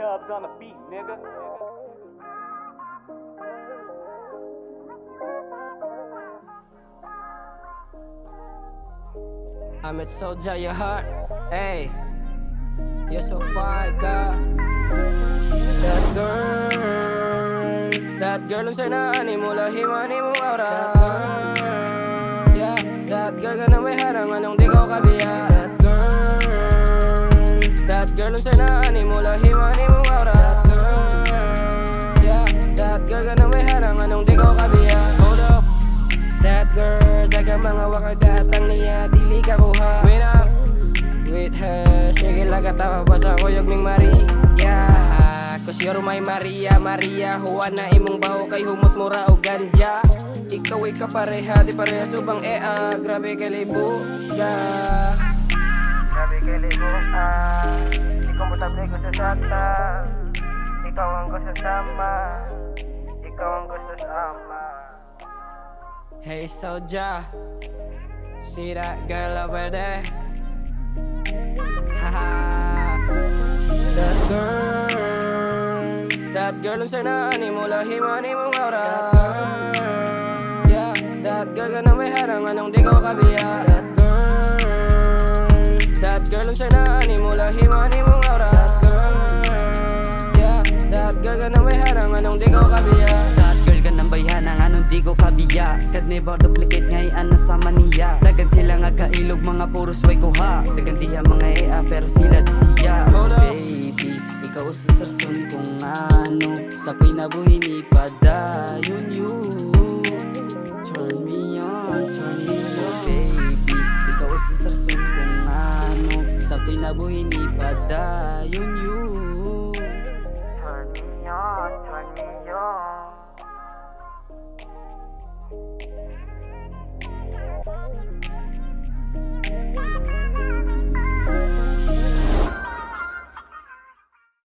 Chubbs on the beat, nigga. I'm at Soulja, your heart. Hey, you're so fine, girl. That girl ang sanaan mo, lahiman mo aura. Yeah, that girl ka na may harang, anong di ko kabiya. That girl ang sanaan mo, lahiman mo aura. Yeah, that girl ka na may harang, anong di ko kabiya. Hold up, that girl, dagang mga wakagatang niya, dili ka kuha. Wait up, with her, sige lang katawa pa sa kuyog ming Maria. Cause you're my Maria, Maria. Huwa na imong baho kay humot mura o ganja. Ikaw ay kapareha, di pareha subang ea. Grabe kay libuga. Grabe kay libuga. Ikaw mo tabi ko sa sata. Ikaw ang gusto sama. Ikaw ang gusto sama. Hey Soulja, see that girl over there? Haha. That girl ang sanaan mo, lahiman mo aura. Yeah, that girl ka na may harang, anong di ko kabiya. That girl ang sanaan mo, lahiman mo aura. Yeah, that girl ka na may harang, anong di ko kabiya. That girl ka ng bayhanang anong di ko kabiya. Kad never duplicate ngayon sa maniya. Dagan sila nga kailog mga puros way kuha. Dagan diha mga ea pero sila di siya. Baby, ikaw sa sarson kung ano. Sa ko'y nabuhi ni padayon you. Turn me on, baby. Ikaw sa sarson kung ano. Sa ko'y nabuhi ni padayon you.